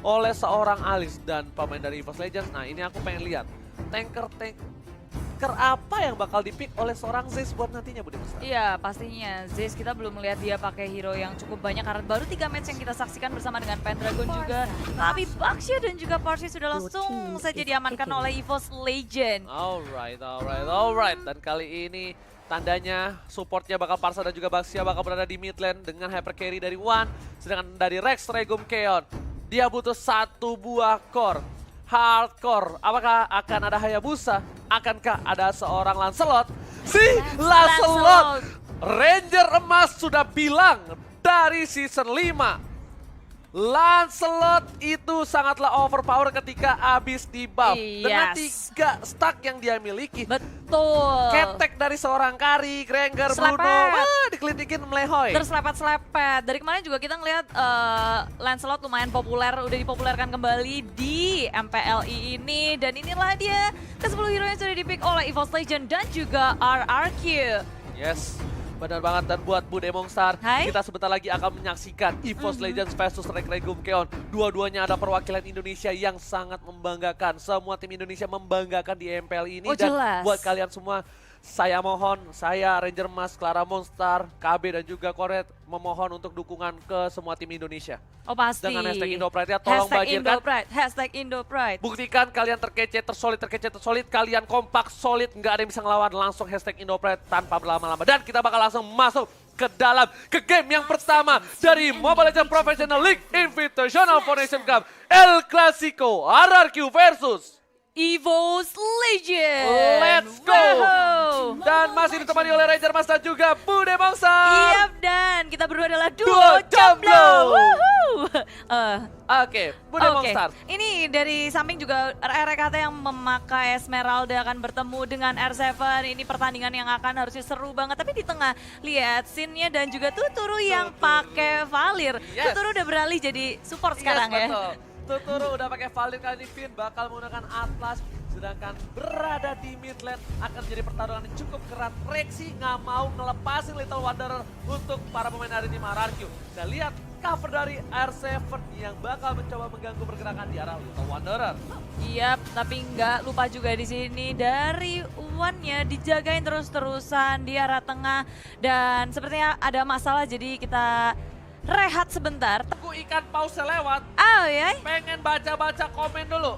oleh seorang Alice dan pemain dari EVOS Legends. Nah ini aku pengen lihat tanker apa yang bakal dipick oleh seorang Zeus buat nantinya, Budi Mas. Iya, pastinya. Zeus kita belum melihat dia pakai hero yang cukup banyak karena baru 3 match yang kita saksikan bersama dengan Pendragon juga. Tapi Baxia dan juga Parsi sudah langsung saja diamankan oleh EVOS Legend. Alright. Dan kali ini tandanya supportnya bakal Parsa dan juga Baxia bakal berada di mid lane dengan hyper carry dari Wan. Sedangkan dari Rex Regum Keon, dia butuh 1 buah core. Hardcore, apakah akan ada Hayabusa? Akankah ada seorang Lancelot? Si Lancelot! Ranger emas sudah bilang dari season 5. Lancelot itu sangatlah overpower ketika habis di buff. Dengan 3 stack yang dia miliki. Betul. Ketek dari seorang Kari, Granger, Bruno, dikelitikin melehoy. Terus lepet-lepet. Dari kemarin juga kita ngelihat Lancelot lumayan populer, udah dipopulerkan kembali di MPLI ini. Dan inilah dia ke-10 hero yang sudah dipick oleh EVOS Legend dan juga RRQ. Yes, benar banget. Dan buat Bude Mongstar, kita sebentar lagi akan menyaksikan EVOS Legends versus Rex Regum Keon. Dua-duanya ada perwakilan Indonesia yang sangat membanggakan. Semua tim Indonesia membanggakan di MPL ini. Dan buat kalian semua, saya mohon, saya Ranger Mas, Clara Monstar, KB dan juga Koret memohon untuk dukungan ke semua tim Indonesia. Oh pasti. Dengan hashtag IndoPride ya, tolong bagikan. Hashtag IndoPride. Buktikan kalian terkece, tersolid, kalian kompak, solid, nggak ada yang bisa ngelawan. Langsung hashtag IndoPride tanpa berlama-lama. Dan kita bakal langsung masuk ke game yang pertama dari Mobile Legends Professional League Invitational Foundation Cup. El Clasico, RRQ versus EVOS Legend. Let's go! Dan masih ditemani oleh Ranger Mas dan juga Bude Mongstar. Iya, dan kita berdua adalah duo jomblo. Oke, Bude Mongstar. Ini dari samping juga RRKT yang memakai Esmeralda akan bertemu dengan R7. Ini pertandingan yang akan harusnya seru banget. Tapi di tengah lihat scene-nya dan juga Tuturu yang pakai Valir. Tuturu udah beralih jadi support sekarang ya. Tuturu udah pakai Valir, kali ini Finn bakal menggunakan Atlas. Sedangkan berada di mid lane akan jadi pertarungan yang cukup keras. Rexy nggak mau ngelepasin Little Wanderer untuk para pemain dari tim RRQ. Dan lihat cover dari R7 yang bakal mencoba mengganggu pergerakan di arah Little Wanderer. Iya, tapi nggak lupa juga di sini dari Wan-nya dijagain terus-terusan di arah tengah. Dan sepertinya ada masalah, jadi kita rehat sebentar. Aku ikan pause lewat. Oh ya? Pengen baca-baca komen dulu.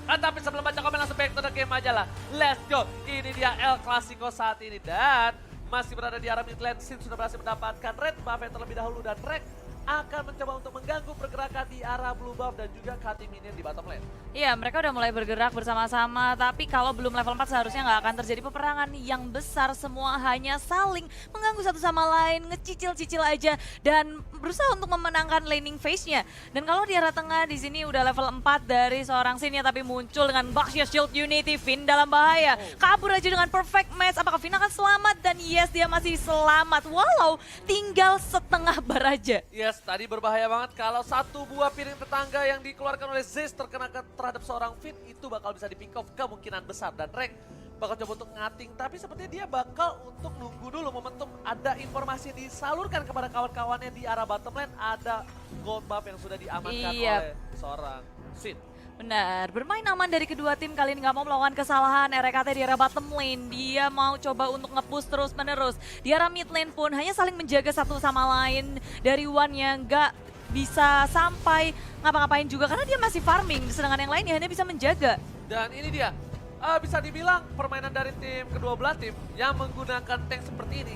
Tapi sebelum baca komen langsung back to the game aja lah. Let's go. Ini dia El Clasico saat ini. Dan masih berada di arah mid lane. Sin sudah berhasil mendapatkan red buff yang terlebih dahulu. Dan Rex akan mencoba untuk mengganggu pergerakan di arah blue buff dan juga cutting minion di bottom lane. Iya, mereka udah mulai bergerak bersama-sama, tapi kalau belum level 4 seharusnya nggak akan terjadi peperangan yang besar. Semua hanya saling mengganggu satu sama lain, ngecicil-cicil aja dan berusaha untuk memenangkan laning phase-nya. Dan kalau di arah tengah di sini udah level 4 dari seorang Sin-nya, tapi muncul dengan Baxia Shield Unity, Finn dalam bahaya. Kabur aja dengan perfect match, apakah Finn akan selamat? Dan yes, dia masih selamat walau tinggal setengah bar aja. Yes, tadi berbahaya banget kalau 1 buah piring tetangga yang dikeluarkan oleh Zeus terkena terhadap seorang Finn, itu bakal bisa di pick off kemungkinan besar. Dan Rex bakal coba untuk ngating, tapi sepertinya dia bakal untuk nunggu dulu momentum. Ada informasi yang disalurkan kepada kawan-kawannya di arah bottom lane, ada gold buff yang sudah diamankan oleh seorang Sin. Benar, bermain aman dari kedua tim kali ini, nggak mau melakukan kesalahan. RKT di arah bottom lane, dia mau coba untuk nge-push terus menerus. Di arah mid lane pun hanya saling menjaga satu sama lain. Dari Wan yang nggak bisa sampai ngapa-ngapain juga karena dia masih farming, sedangkan yang lainnya hanya bisa menjaga. Dan ini dia, bisa dibilang permainan dari tim kedua belah tim yang menggunakan tank seperti ini.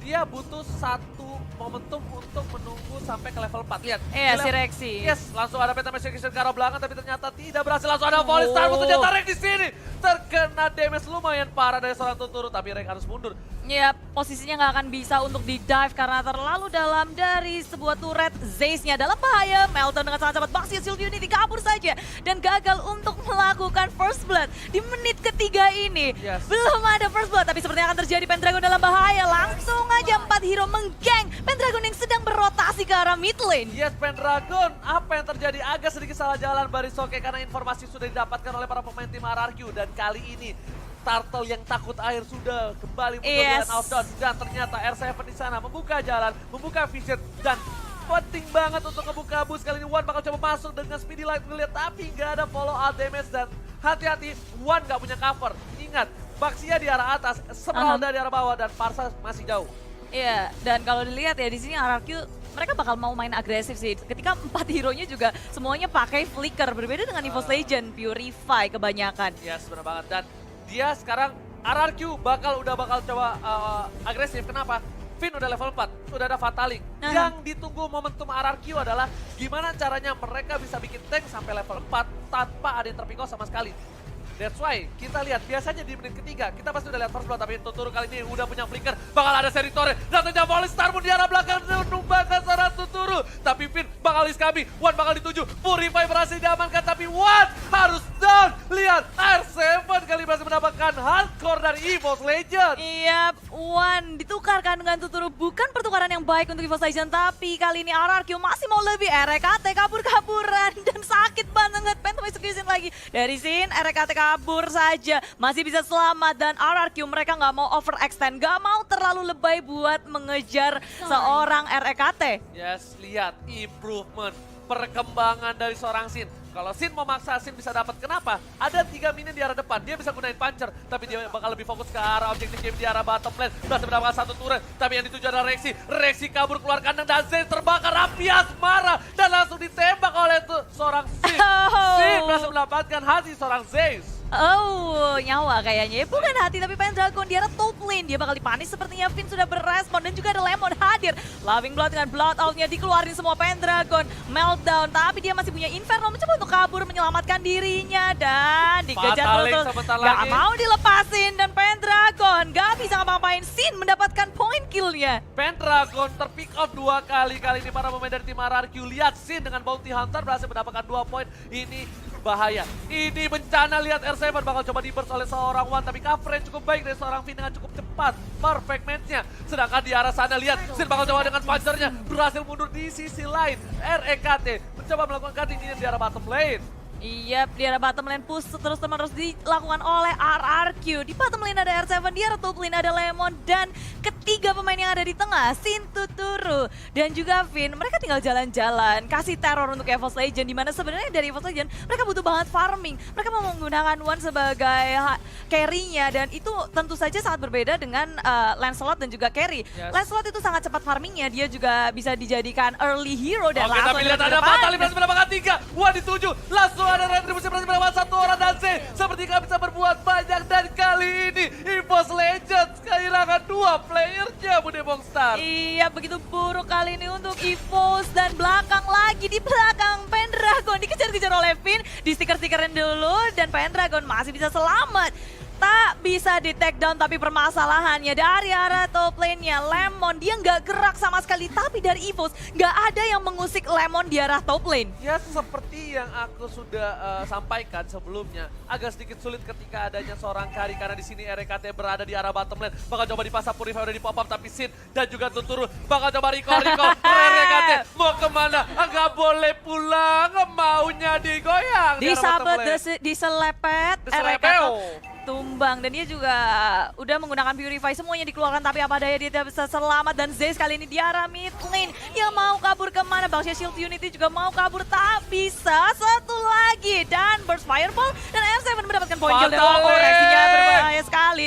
Dia butuh 1 momentum untuk menunggu sampai ke level 4. Lihat. Iya, si Rexy. Yes, langsung ada Penta Execution ke arah belakang tapi ternyata tidak berhasil. Langsung ada volley star, ternyata Rex di sini. Terkena damage lumayan parah dari seorang Tuturu, tapi Rex harus mundur. Ya, posisinya nggak akan bisa untuk di-dive karena terlalu dalam dari sebuah turret. Zeus-nya dalam bahaya, Melton dengan sangat cepat Baxia Shield Unity kabur saja dan gagal untuk melakukan first blood di menit ketiga ini. Belum ada first blood, tapi sepertinya akan terjadi. Pendragon dalam bahaya, langsung aja 4 hero menggeng Pendragon yang sedang berotasi ke arah mid lane. Yes, Pendragon, apa yang terjadi? Agak sedikit salah jalan Barisoke karena informasi sudah didapatkan oleh para pemain tim RRQ. Dan kali ini Turtle yang takut air sudah kembali muncul dengan outdoor. Dan ternyata R7 di sana membuka jalan, membuka vision. Dan penting banget untuk ngebuka bus. Kali ini Wan bakal coba masuk dengan speedy light ngeliat, tapi nggak ada follow out damage. Dan hati-hati, Wan nggak punya cover. Ingat, Baxia di arah atas, Esmeralda di arah bawah, dan Parsa masih jauh. Iya, dan kalau dilihat ya di sini RRQ mereka bakal mau main agresif sih. Ketika 4 hero-nya juga semuanya pakai flicker, berbeda dengan EVOS Legend, Purify kebanyakan. Yes, benar banget. Dan dia sekarang RRQ bakal coba agresif. Kenapa? Finn udah level 4, udah ada Fatalik. Yang ditunggu momentum RRQ adalah gimana caranya mereka bisa bikin tank sampai level 4 tanpa ada yang terpikau sama sekali. That's why kita lihat biasanya di menit ketiga kita pasti udah lihat first blood, tapi Tuturu kali ini udah punya flicker, bakal ada seri torre, datangnya volley Starmoon di arah belakang menumbangkan seorang Tuturu, tapi Finn bakal iskami, Wan bakal dituju, Purify berhasil diamankan, tapi Wan harus down. Lihat R7 kali berhasil mendapatkan hardcore dari EVOS Legend. Iya, Wan ditukarkan dengan Tuturu, bukan pertukaran yang baik untuk EVOS Legend, tapi kali ini RRQ masih mau lebih. RKT kabur-kaburan dan sakit banget, Phantom Execution lagi dari Sin. RKT kabur saja, masih bisa selamat, dan RRQ mereka nggak mau overextend, nggak mau terlalu lebay buat mengejar seorang RKT. Yes, lihat improvement, perkembangan dari seorang Sin. Kalau Sin memaksa, Sin bisa dapat. Kenapa? Ada 3 minion di arah depan, dia bisa gunain puncher, tapi dia bakal lebih fokus ke arah objektif game di arah bottom lane. Berhasil mendapatkan 1 turret, tapi yang dituju adalah Rexy. Rexy kabur keluar kandang dan Zen terbakar. Rapias marah dan langsung ditembak oleh seorang Sin. Sin berhasil mendapatkan hati seorang Zeus. Oh, nyawa kayaknya. Bukan hati, tapi Pendragon di arah top lane. Dia bakal dipanis sepertinya. Finn sudah berespon dan juga ada Lemon hadir. Loving Blood dengan Blood Out-nya dikeluarin semua Pendragon. Meltdown, tapi dia masih punya Inferno. Mencoba untuk kabur, menyelamatkan dirinya. Dan dikejar terus. Gak mau dilepasin. Dan Pendragon gak bisa ngapa-ngapain. Sin mendapatkan point kill-nya. Pendragon terpick off 2 kali. Kali ini para pemain dari tim RRQ. Lihat Sin dengan Bounty Hunter berhasil mendapatkan 2 poin. Ini bahaya. Ini bencana. Lihat R7 bakal coba di-burst oleh seorang Wan, tapi coverage cukup baik dari seorang Finn dengan cukup cepat. Perfect match-nya. Sedangkan di arah sana lihat Sin bakal coba dengan puncher-nya berhasil mundur di sisi lain. REKT mencoba melakukan cutting ini di arah bottom lane. Iya, di arah bottom lane push terus-menerus dilakukan oleh RRQ. Di bottom lane ada R7, di arah top lane ada Lemon, dan ketiga pemain yang ada di tengah, Sin, Tuturu, dan juga Finn. Mereka tinggal jalan-jalan, kasih teror untuk EVOS Legend, dimana sebenarnya dari EVOS Legend mereka butuh banget farming. Mereka mau menggunakan Wan sebagai carry-nya, dan itu tentu saja sangat berbeda dengan Lancelot dan juga carry. Yes. Lancelot itu sangat cepat farmingnya, dia juga bisa dijadikan early hero dan Oke, tapi lihat ada Fatalik berhasil mendapatkan 3. Wan dituju, langsung ada retribusi berhasil mendapatkan 1 orang, dan Z seperti gak bisa berbuat banyak. Dan kali ini EVOS Legends kehilangan 2 playernya, Bude Bongstar. Iya, begitu buruk kali ini untuk EVOS, dan belakang lagi di belakang Pendragon dikejar-kejar oleh Finn, di stiker-stikerin dulu, dan Pendragon masih bisa selamat. Tak bisa di take down, tapi permasalahannya dari arah top lane-nya Lemon, dia nggak gerak sama sekali, tapi dari EVOS nggak ada yang mengusik Lemon di arah top lane. Ya, seperti yang aku sudah sampaikan sebelumnya, agak sedikit sulit ketika adanya seorang carry, karena di sini RKT berada di arah bottom lane. Bakal coba dipasang Purify, udah di pop up, tapi Sin dan juga Tuturu bakal coba recall. RKT mau kemana? Nggak boleh pulang, maunya digoyang. Disabet, diselepet, RKT tumbang, dan dia juga udah menggunakan Purify, semuanya dikeluarkan, tapi apa daya dia tidak bisa selamat. Dan Zeus kali ini di arah mid lane, yang mau kabur kemana? Baxia Shield Unity juga mau kabur, tak bisa. Satu lagi, dan Burst Fireball, dan R7 mendapatkan point kill. Reaksinya berbahaya sekali.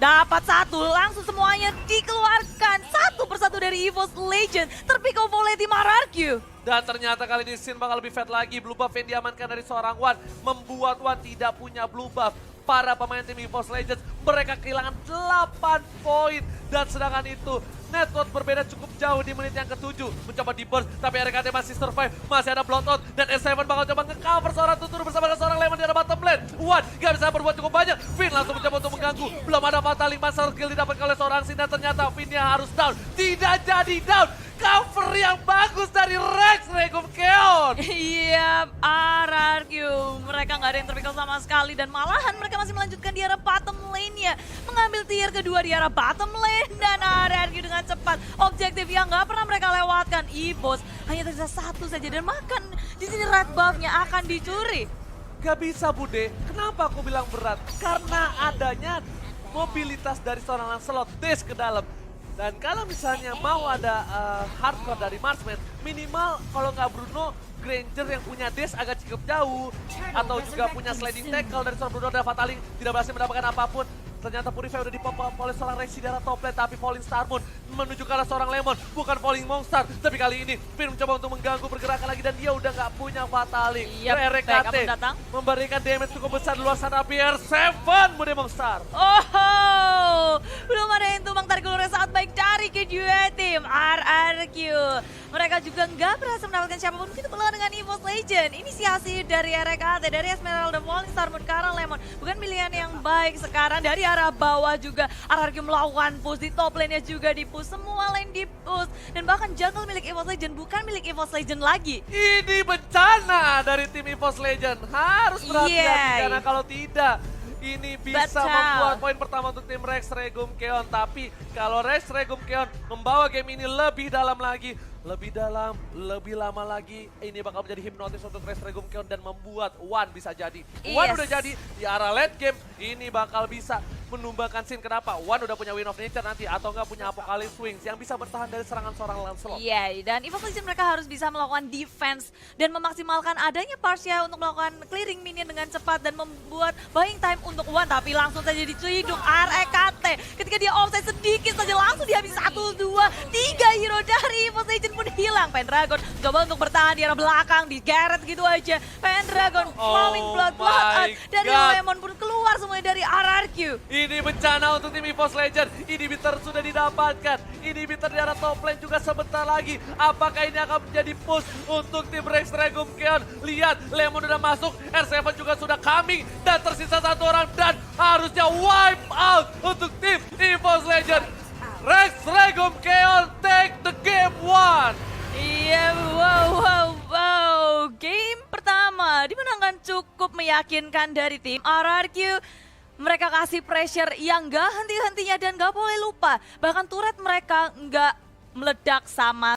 Dapat 1, langsung semuanya dikeluarkan. 1 persatu dari EVOS Legend, terpikau oleh tim RRQ. Dan ternyata kali ini Sin bakal lebih fat lagi. Blue buff yang diamankan dari seorang Wan membuat Wan tidak punya blue buff. Para pemain tim EVOS Legends mereka kehilangan 8 poin. Dan sedangkan itu network berbeda cukup jauh di menit yang ke-7. Mencoba di burst, tapi RKT masih survive. Masih ada Bloodhound, dan S7 bakal coba nge-cover seorang Tuturu bersama dengan seorang Lemon di arah bottom lane. Wan gak bisa berbuat cukup banyak. Finn langsung mencoba untuk mengganggu. Belum ada Fatalik, Master Skill didapatkan oleh seorang Sin, dan ternyata Finn-nya harus down. Tidak jadi down. Cover yang bagus dari Rex Regum Keon. Iya, RRQ. Mereka nggak ada yang terpikau sama sekali, dan malahan mereka masih melanjutkan di arah bottom lane-nya. Mengambil tier kedua di arah bottom lane, dan RRQ dengan cepat. Objektif yang nggak pernah mereka lewatkan. EVOS hanya tersisa 1 saja, dan makan di sini red buff-nya akan dicuri. Gak bisa, Bude. Kenapa aku bilang berat? Karena adanya mobilitas dari seorang Lancelot dash ke dalam. Dan kalau misalnya mau ada hardcore dari Marksman, minimal kalau nggak Bruno, Granger yang punya dash agak cukup jauh, atau juga punya sliding tackle dari seorang Bruno dan Fataling tidak berhasil mendapatkan apapun. Ternyata Purify udah dipop oleh seorang Rexy dari top lane, tapi Falling Star Moon menuju ke arah seorang Lemon, bukan Falling Monster. Tapi kali ini Finn mencoba untuk mengganggu pergerakan lagi dan dia udah nggak punya Fataling. RKT memberikan damage cukup besar di luar sana, BR7 Bude Monster. Oh, belum ada yang tumbang tarik ulurnya saat baik dari kedua tim RRQ. Mereka juga nggak berhasil mendapatkan siapapun, begitu pula dengan EVOS Legend. Inisiasi dari RKT, dari Esmeralda, Falling Star Moon, karena Lemon bukan pilihan yang baik sekarang. Dari arah bawah juga RRQ melakukan push, di top lane-nya juga di push, semua lane di push. Dan bahkan jungle milik EVOS Legend bukan milik EVOS Legend lagi. Ini bencana dari tim EVOS Legend, harus berhati-hati karena kalau tidak ini bisa membuat poin pertama untuk tim Rex Regum Keon. Tapi kalau Rex Regum Keon membawa game ini lebih dalam lagi, lebih dalam, lebih lama lagi, ini bakal menjadi hipnotis untuk Rex Regum Keon dan membuat One bisa jadi. One udah jadi di arah late game, ini bakal bisa menumbangkan scene. Kenapa? One udah punya Win of Nature nanti, atau nggak punya Apocalypse Wings yang bisa bertahan dari serangan seorang Lancelot. Iya, dan EVOS Legend mereka harus bisa melakukan defense dan memaksimalkan adanya Parsia untuk melakukan clearing minion dengan cepat dan membuat buying time untuk One. Tapi langsung saja diciduk RKT ketika dia offside sedikit saja langsung dihabis 1, 2, 3 hero dari EVOS Legend pun hilang. Pendragon coba untuk bertahan di arah belakang, di Garrett gitu aja. Pendragon flowing blood dari Lemon pun keluar semuanya dari RRQ. Ini bencana untuk tim EVOS Legend. Inhibitor sudah didapatkan. Inhibitor di arah top lane juga sebentar lagi. Apakah ini akan menjadi push untuk tim Rex Regum Keon? Lihat, Lemon udah masuk, R7 juga sudah coming, dan tersisa satu orang dan harusnya wipe out untuk tim EVOS Legend. Rex Regum Keon take the game one. Iya, wow. Game pertama dimenangkan cukup meyakinkan dari tim RRQ. Mereka kasih pressure yang gak henti-hentinya dan gak boleh lupa. Bahkan turret mereka gak meledak sama